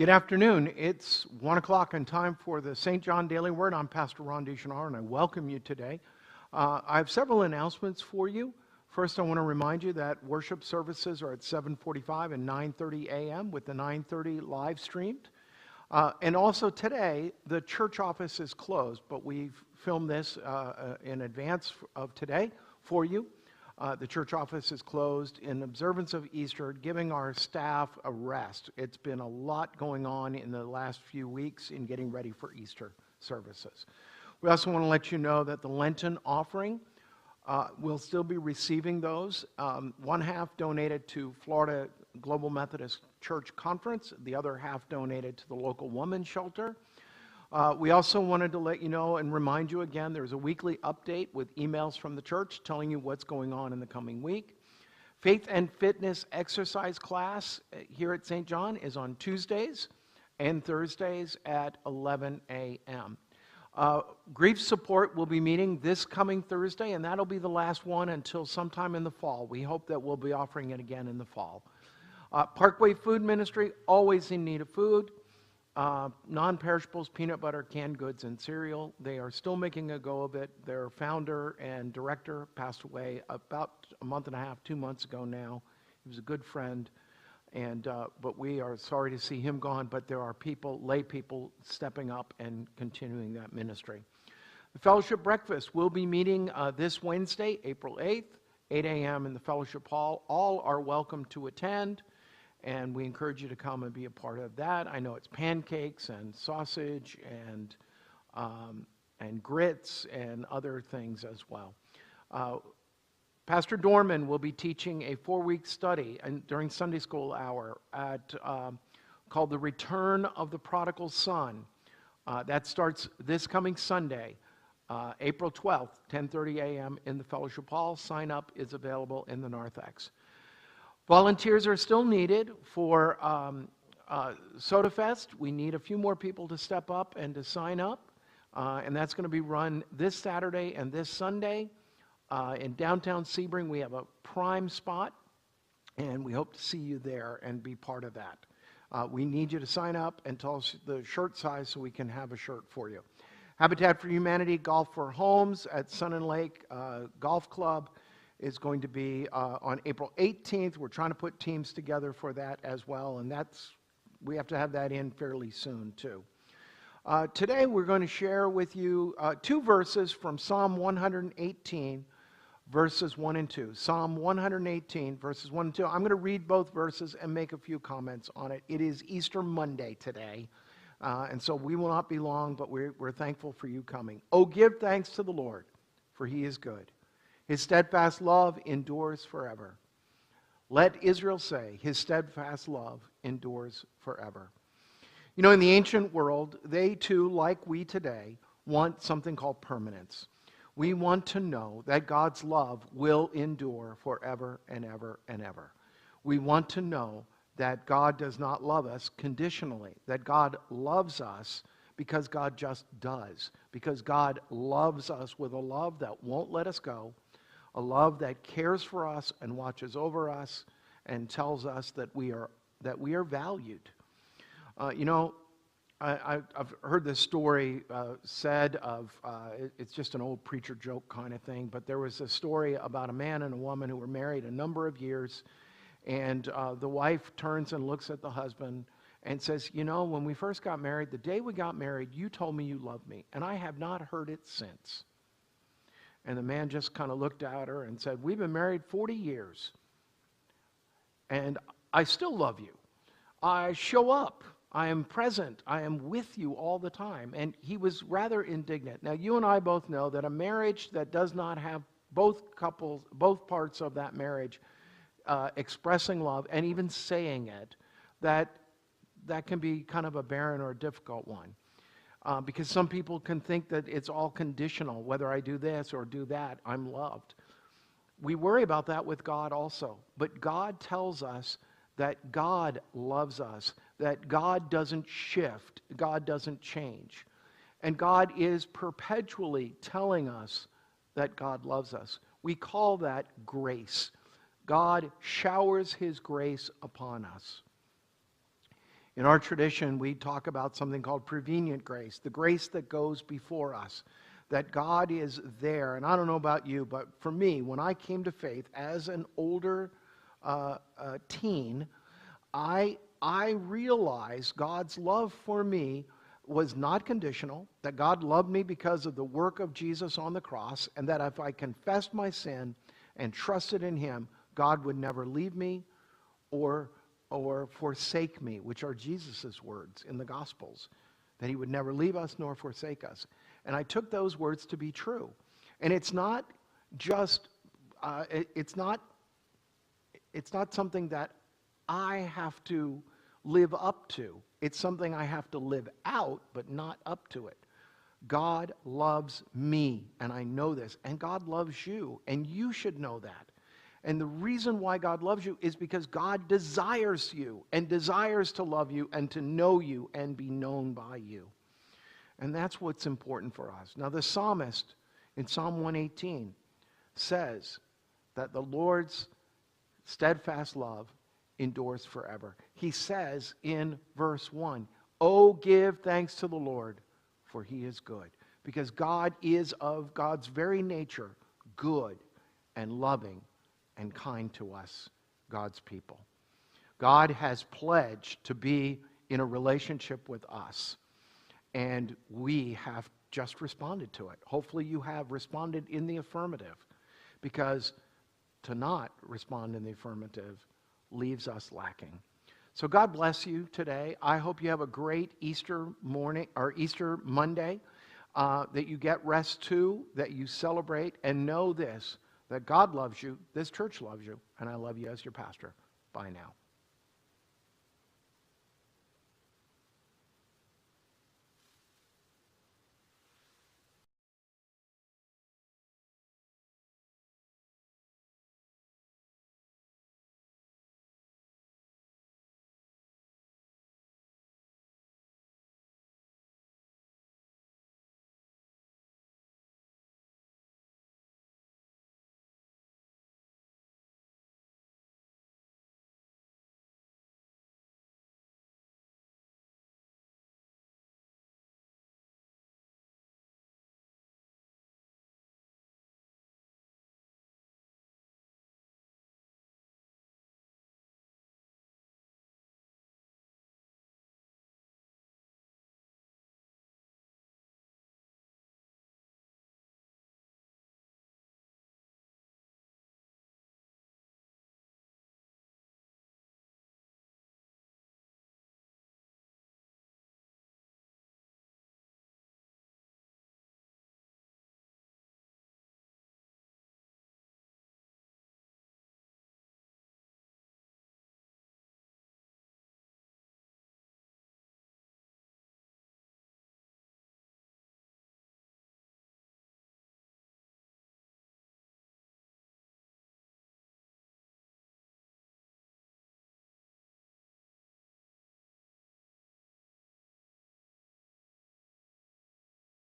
Good afternoon. It's 1 o'clock and time for the St. John Daily Word. I'm Pastor Ronald, Genaro, and I welcome you today. I have several announcements for you. First, I want to remind you that worship services are at 7:45 and 9:30 a.m. with the 9:30 live streamed. And also today, the church office is closed, but we've filmed this in advance of today for you. The church office is closed in observance of Easter, giving our staff a rest. It's been a lot going on in the last few weeks in getting ready for Easter services. We also want to let you know that the Lenten offering, we'll still be receiving those. One half donated to Florida Global Methodist Church Conference, the other half donated to the local women's shelter. We also wanted to let you know and remind you again, there's a weekly update with emails from the church telling you what's going on in the coming week. Faith and Fitness exercise class here at St. John is on Tuesdays and Thursdays at 11 a.m. Grief support will be meeting this coming Thursday, and that'll be the last one until sometime in the fall. We hope that we'll be offering it again in the fall. Parkway Food Ministry, always in need of food. Non-perishables, peanut butter, canned goods, and cereal. They are still making a go of it. Their founder and director passed away about a month and a half, 2 months ago now. He was a good friend, and but we are sorry to see him gone, but there are people, lay people, stepping up and continuing that ministry. The Fellowship Breakfast will be meeting this Wednesday, April 8th, 8 a.m. in the Fellowship Hall. All are welcome to attend. And we encourage you to come and be a part of that. I know it's pancakes and sausage and grits and other things as well. Pastor Dorman will be teaching a 4-week study during Sunday school hour called The Return of the Prodigal Son. That starts this coming Sunday, April 12th, 10:30 a.m. in the Fellowship Hall. Sign up is available in the narthex. Volunteers are still needed for Soda Fest. We need a few more people to step up and to sign up. And that's going to be run this Saturday and this Sunday. In downtown Sebring, we have a prime spot, and we hope to see you there and be part of that. We need you to sign up and tell us the shirt size so we can have a shirt for you. Habitat for Humanity Golf for Homes at Sun and Lake Golf Club is going to be on April 18th. We're trying to put teams together for that as well, and we have to have that in fairly soon too. Today we're going to share with you 2 verses from Psalm 118, verses 1 and 2. Psalm 118, verses 1 and 2. I'm going to read both verses and make a few comments on it. It is Easter Monday today, and so we will not be long, but we're thankful for you coming. Oh, give thanks to the Lord, for he is good. His steadfast love endures forever. Let Israel say, his steadfast love endures forever. You know, in the ancient world, they too, like we today, want something called permanence. We want to know that God's love will endure forever and ever and ever. We want to know that God does not love us conditionally, that God loves us because God just does, because God loves us with a love that won't let us go, a love that cares for us and watches over us and tells us that we are valued. You know, I've heard this story said of, it's just an old preacher joke kind of thing, but there was a story about a man and a woman who were married a number of years, and the wife turns and looks at the husband and says, you know, when we first got married, the day we got married, you told me you loved me, and I have not heard it since. And the man just kind of looked at her and said, we've been married 40 years, and I still love you. I show up. I am present. I am with you all the time. And he was rather indignant. Now, you and I both know that a marriage that does not have both parts of that marriage expressing love and even saying it, that can be kind of a barren or a difficult one. Because some people can think that it's all conditional. Whether I do this or do that, I'm loved. We worry about that with God also. But God tells us that God loves us, that God doesn't shift, God doesn't change. And God is perpetually telling us that God loves us. We call that grace. God showers his grace upon us. In our tradition, we talk about something called prevenient grace, the grace that goes before us, that God is there. And I don't know about you, but for me, when I came to faith as an older teen, I realized God's love for me was not conditional, that God loved me because of the work of Jesus on the cross, and that if I confessed my sin and trusted in Him, God would never leave me or forsake me, which are Jesus' words in the Gospels, that He would never leave us nor forsake us. And I took those words to be true. And it's not just, it's not something that I have to live up to. It's something I have to live out, but not up to it. God loves me, and I know this, and God loves you, and you should know that. And the reason why God loves you is because God desires you and desires to love you and to know you and be known by you. And that's what's important for us. Now, the psalmist in Psalm 118 says that the Lord's steadfast love endures forever. He says in verse 1, "Oh, give thanks to the Lord, for He is good." Because God is of God's very nature good and loving and kind to us, God's people. God has pledged to be in a relationship with us, and we have just responded to it. Hopefully you have responded in the affirmative, because to not respond in the affirmative leaves us lacking. So God bless you today. I hope you have a great Easter morning or Easter Monday, that you get rest too, that you celebrate, and know this, that God loves you, this church loves you, and I love you as your pastor. Bye now.